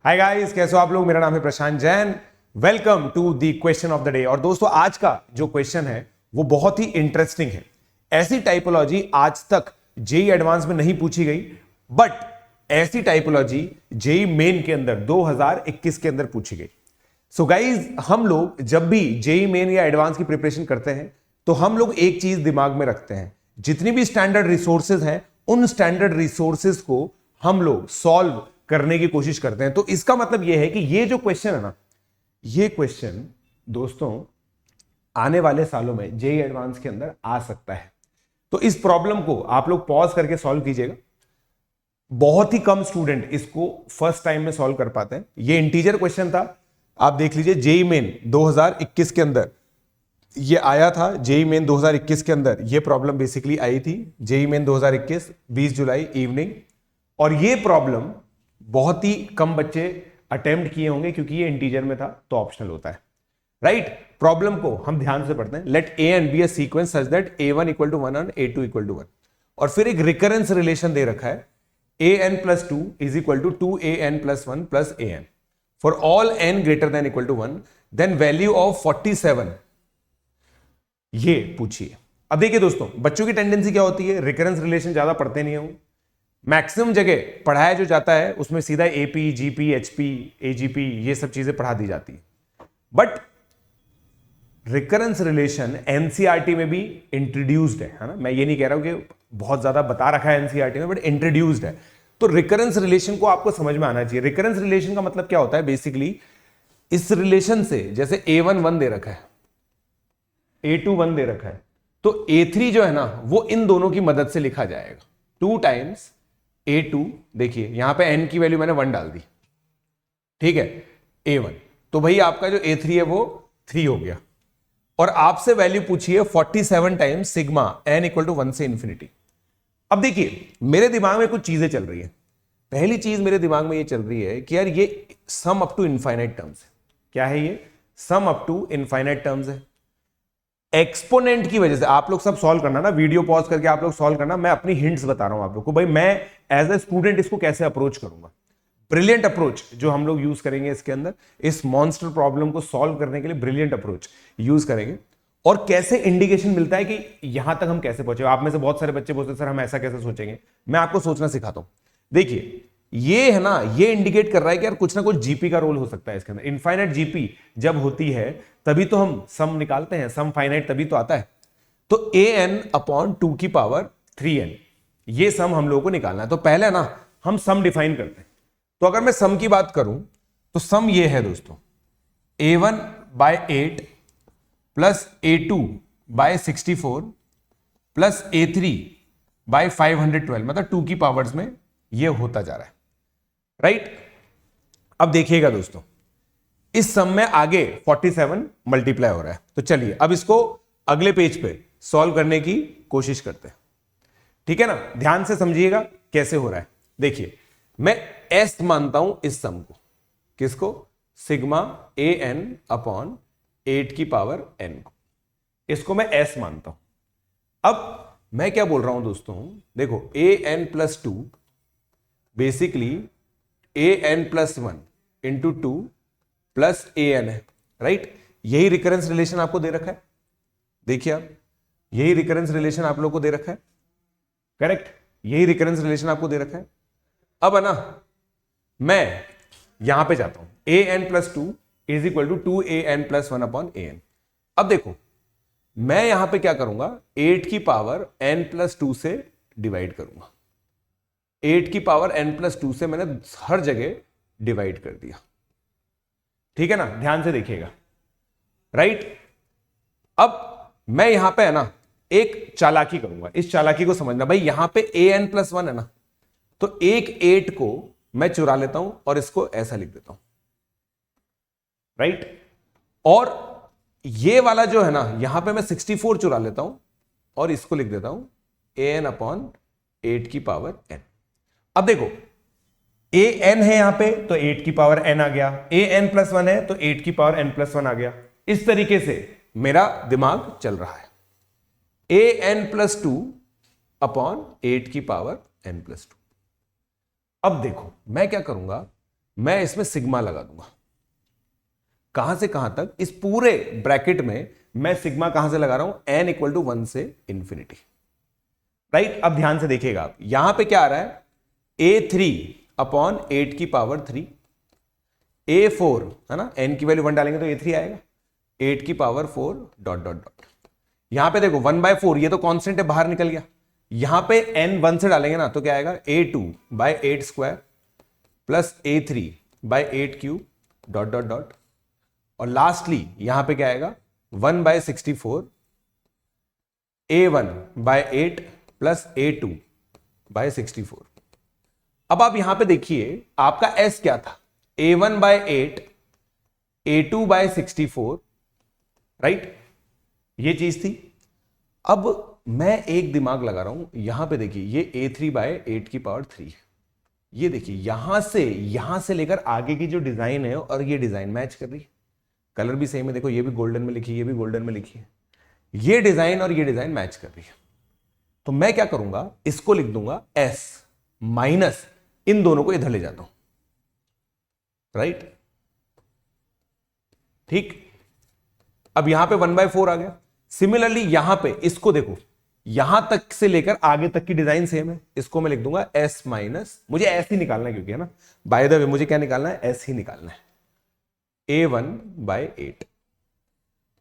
Hi guys, कैसे हो आप लोग। मेरा नाम है Prashant Jain. Welcome to the question of the day. और दोस्तों, आज का जो क्वेश्चन है वो बहुत ही इंटरेस्टिंग है। ऐसी टाइपोलॉजी आज तक जेई एडवांस में नहीं पूछी गई, बट ऐसी टाइपोलॉजी जेई मेन के अंदर 2021 के अंदर पूछी गई। सो गाइज, हम लोग जब भी जेई मेन या एडवांस की प्रिपरेशन करते हैं तो हम लोग एक चीज दिमाग में रखते हैं, जितनी भी स्टैंडर्ड रिसोर्सेज हैं उन स्टैंडर्ड रिसोर्सेज को हम लोग सॉल्व करने की कोशिश करते हैं। तो इसका मतलब यह है कि ये जो क्वेश्चन है ना, ये क्वेश्चन दोस्तों आने वाले सालों में जेई एडवांस के अंदर आ सकता है। तो इस प्रॉब्लम को आप लोग पॉज करके सॉल्व कीजिएगा। बहुत ही कम स्टूडेंट इसको फर्स्ट टाइम में सॉल्व कर पाते हैं। ये इंटीजर क्वेश्चन था, आप देख लीजिए। जेई मेन 2021 के अंदर ये आया था। जेई मेन 2021 के अंदर ये प्रॉब्लम बेसिकली आई थी। जेई मेन 2021 20 जुलाई इवनिंग। और ये प्रॉब्लम बहुत ही कम बच्चे अटेम्प्ट किए होंगे क्योंकि ये इंटीजर में था, तो ऑप्शनल होता है। राइट। प्रॉब्लम को हम ध्यान से पढ़ते हैं। Let A and B a sequence such that a1 equal to 1 and a2 equal to 1। और फिर एक रिकरेंस रिलेशन दे रखा है, an plus 2 is equal to 2an plus 1 plus an for all n greater than equal to 1, then value of 47 ये पूछिए। अब देखिए दोस्तों, बच्चों की टेंडेंसी क्या होती है, रिकरेंस रिलेशन ज्यादा पढ़ते नहीं हो। मैक्सिमम जगह पढ़ाया जो जाता है उसमें सीधा एपी, जीपी, एचपी, एजीपी ये सब चीजें पढ़ा दी जाती है। बट रिकरेंस रिलेशन एनसीईआरटी में भी इंट्रोड्यूस्ड है ना। मैं ये नहीं कह रहा हूं कि बहुत ज्यादा बता रखा है एनसीईआरटी में, बट इंट्रोड्यूस्ड है। तो रिकरेंस रिलेशन को आपको समझ में आना चाहिए। रिकरेंस रिलेशन का मतलब क्या होता है, बेसिकली इस रिलेशन से जैसे a1 1 दे रखा है, a2 1 दे रखा है, तो a3 जो है ना वो इन दोनों की मदद से लिखा जाएगा। 2 टाइम्स a2, देखिए यहां पे n की वैल्यू मैंने 1 डाल दी, ठीक है, a1। तो भाई आपका जो a3 है वो 3 हो गया। और आपसे वैल्यू पूछिए 47 times sigma n equal to 1 से इंफिनिटी। अब देखिए मेरे दिमाग में कुछ चीजें चल रही है। पहली चीज मेरे दिमाग में ये चल रही है कि यार ये sum up to infinite terms है। क्या है ये? Sum up to infinite terms है। एक्सपोनेंट की वजह से आप लोग सब सॉल्व करना ना, वीडियो पॉज करके आप लोग सॉल्व करना। मैं अपनी हिंट्स बता रहा हूं आप लोग को, भाई मैं एज ए स्टूडेंट इसको कैसे अप्रोच करूंगा। ब्रिलियंट अप्रोच जो हम लोग यूज करेंगे इसके अंदर, इस मॉन्स्टर प्रॉब्लम को सॉल्व करने के लिए ब्रिलियंट अप्रोच यूज करेंगे। और कैसे इंडिकेशन मिलता है कि यहां तक हम कैसे पहुंचे। आप में से बहुत सारे बच्चे बोलते हैं सर हम ऐसा कैसे सोचेंगे। मैं आपको सोचना सिखाता हूं। देखिए ये है ना, ये इंडिकेट कर रहा है कि यार कुछ ना कुछ जीपी का रोल हो सकता है इसके अंदर। इनफाइनाइट जीपी जब होती है तभी तो हम सम निकालते हैं, सम फाइनाइट तभी तो आता है। तो an अपॉन 2 की पावर 3n, ये सम हम लोगों को निकालना है। तो पहले ना हम सम डिफाइन करते हैं। तो अगर मैं सम की बात करूं तो सम ये है दोस्तों, a1 by 8 plus a2 by 64 plus a3 by 512, मतलब 2 की पावर्स में ये होता जा रहा है। राइट। अब देखिएगा दोस्तों, इस सम में आगे 47 मल्टीप्लाई हो रहा है। तो चलिए अब इसको अगले पेज पे सॉल्व करने की कोशिश करते हैं, ठीक है ना। ध्यान से समझिएगा कैसे हो रहा है। देखिए मैं एस मानता हूं इस सम को, किसको? सिग्मा an अपॉन 8 की पावर n को, इसको मैं एस मानता हूं। अब मैं क्या बोल रहा हूं दोस्तों, देखो an plus 2 basically an plus 1 into 2 plus an है। राइट। यही रिकरेंस रिलेशन आपको दे रखा है। देखिए आप, यही रिकरेंस रिलेशन आप लोग को दे रखा है। करेक्ट, यही रिकरेंस रिलेशन आपको दे रखा है। अब है ना, मैं यहां पे जाता हूं an plus 2 is equal to 2an plus 1 upon an। अब देखो मैं यहां पे क्या करूंगा, 8 की पावर n प्लस 2 से डिवाइड करूंगा। 8 की पावर n प्लस 2 से मैंने हर जगह डिवाइड कर दिया, ठीक है ना। ध्यान से देखिएगा। राइट। अब मैं यहां पे है ना एक चालाकी करूंगा, इस चालाकी को समझना। भाई यहां पे an प्लस 1 है ना, तो एक 8 को मैं चुरा लेता हूं और इसको ऐसा लिख देता हूं। राइट। और ये वाला जो है ना, यहां पे मैं 64 चुरा लेता हूं और इसको लिख देता हूं an अपॉन 8 की पावर n। अब देखो an है यहां पे, तो 8 की पावर n आ गया। an प्लस 1 है तो 8 की पावर n प्लस 1 आ गया। इस तरीके से मेरा दिमाग चल रहा है। an प्लस 2 अपॉन 8 की पावर n प्लस 2। अब देखो मैं क्या करूंगा, मैं इसमें सिग्मा लगा दूंगा। कहां से कहां तक? इस पूरे ब्रैकेट में मैं सिग्मा कहां से लगा रहा हूं? n इक्वल टू 1 से इंफिनिटी, राइट। अब ध्यान से देखिएगा आप, यहां पे क्या आ रहा है? a3 अपॉन 8 की पावर 3, a4 है ना, n की वैल्यू 1 डालेंगे तो a3 आएगा, 8 की पावर 4 डॉट डॉट डॉट। यहां पे देखो 1/4, ये तो कांस्टेंट है, बाहर निकल गया। यहां पे n 1 से डालेंगे ना तो क्या आएगा? a2/8 square plus a3/8 cube dot dot dot. और लास्टली यहां पे क्या आएगा? 1/64 a1/8 प्लस a2/64। अब आप यहां पे देखिए आपका s क्या था? a1/8 a2/64, राइट, ये चीज थी। अब मैं एक दिमाग लगा रहा हूं, यहां पे देखिए ये a3/8 की पावर 3, ये देखिए यहां से लेकर आगे की जो डिजाइन है और ये डिजाइन मैच कर रही है, कलर भी सेम है, देखो ये भी गोल्डन में लिखी है, ये भी गोल्डन में लिखी है, ये डिजाइन और ये डिजाइन मैच कर रही है। तो मैं क्या करूंगा? इसको लिख दूंगा s माइनस इन दोनों को इधर ले जाता हूं, राइट, ठीक। अब यहां पे 1/4 आ गया। सिमिलरली यहां पे इसको देखो, यहां तक से लेकर आगे तक की डिजाइन सेम है, इसको मैं लिख दूंगा s माइनस, मुझे s ही निकालना है क्योंकि, है ना, बाय द वे मुझे क्या निकालना है? s ही निकालना है, a1/8।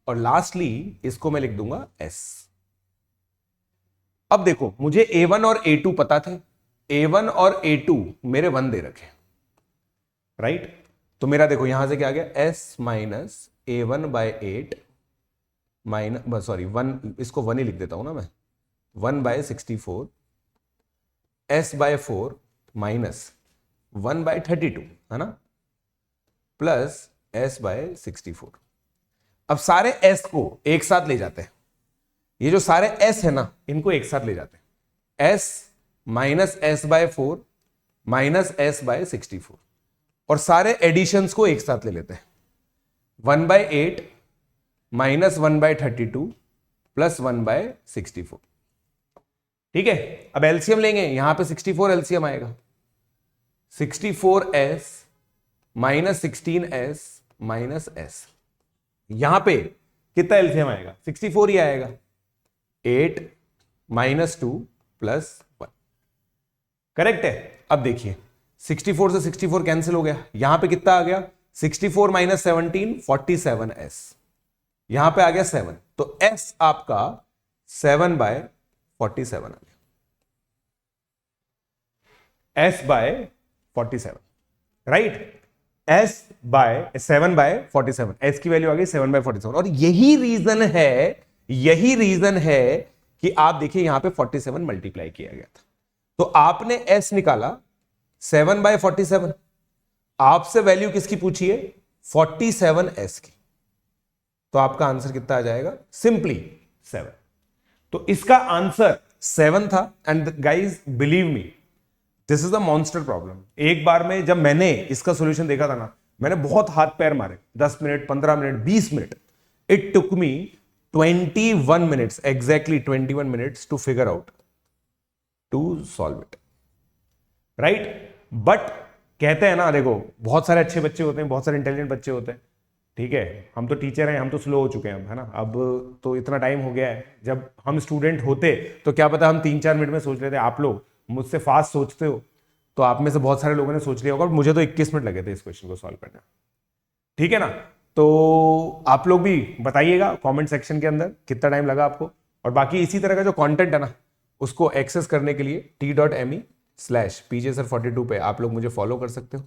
और लास्टली इसको मैं लिख दूंगा s। अब देखो मुझे a1 और a2 पता थे, a1 और a2 मेरे 1 दे रखे, राइट। तो मेरा देखो यहां से क्या आ गया? s minus a1/8 minus, sorry 1, इसको 1 ही लिख देता हूं ना मैं, 1/64 s/4 माइनस 1/32, है ना, प्लस s/64। अब सारे s को एक साथ ले जाते हैं, ये जो सारे s है ना इनको एक साथ ले जाते हैं, s minus s/4 minus s/64, और सारे एडिशंस को एक साथ ले लेते हैं, 1/8 माइनस 1/32 प्लस 1/64, ठीक है। अब एलसीएम लेंगे, यहां पे 64 एलसीएम आएगा, 64s minus 16s minus s। यहां पे कितना एलसीएम आएगा? 64 ही आएगा, 8 माइनस 2 प्लस 1, करेक्ट है। अब देखिए 64 से 64 कैंसिल हो गया, यहां पे कितना आ गया? 64 माइनस 17 47s, यहां पे आ गया 7, तो s आपका 7/47 आ गया, s/47, राइट, s/7/47, s की वैल्यू आ गई 7/47। और यही रीजन है कि आप देखिए यहां पे 47 मल्टीप्लाई किया गया था, तो आपने s निकाला 7/47, आपसे वैल्यू किसकी पूछी है? 47s की, तो आपका आंसर कितना आ जाएगा? सिंपली 7। तो इसका आंसर 7 था। And guys believe me, this is a monster problem. एक बार में जब मैंने इसका सॉल्यूशन देखा था ना, मैंने बहुत हाथ पैर मारे, 10 minute, 15 minute, 20 minute. It took me 21 minutes, exactly 21 minutes to figure out, to solve it, right. But कहते हैं ना, देखो बहुत सारे अच्छे बच्चे होते हैं, बहुत सारे इंटेलिजेंट बच्चे होते हैं, ठीक है। हम तो टीचर हैं, हम तो स्लो हो चुके हैं अब, है ना। अब तो इतना टाइम हो गया है, जब हम स्टूडेंट होते तो क्या पता हम 3-4 मिनट में सोच लेते। आप लोग मुझसे फास्ट सोचते हो, तो आप में से बहुत सारे लोगों ने सोच लिया होगा, मुझे तो 21 मिनट लगे थे इस क्वेश्चन को सॉल्व करने, ठीक है ना। तो आप लोग भी बताइएगा कमेंट सेक्शन के अंदर कितना टाइम लगा आपको। और बाकी इसी तरह का जो कंटेंट है ना, उसको एक्सेस करने के लिए t.me/pjsir42 पे आप लोग मुझे फॉलो कर सकते हो,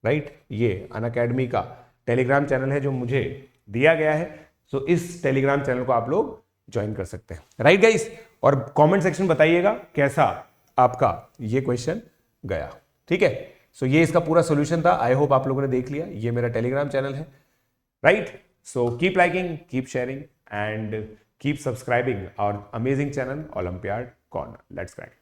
राइट। ये अनअकैडमी का टेलीग्राम चैनल है जो मुझे दिया गया है, सो इस टेलीग्राम चैनल को आप लोग ज्वाइन कर सकते हैं, राइट गाइस। और कमेंट सेक्शन बताइएगा कैसा आपका ये क्वेश्चन गया, ठीक है। सो ये इसका पूरा सॉल्यूशन था, आई होप आप लोगों ने देख लिया। ये मेरा टेलीग्राम चैनल है, right. So keep liking, keep sharing and keep subscribing our amazing channel Olympiad corner. Let's crack.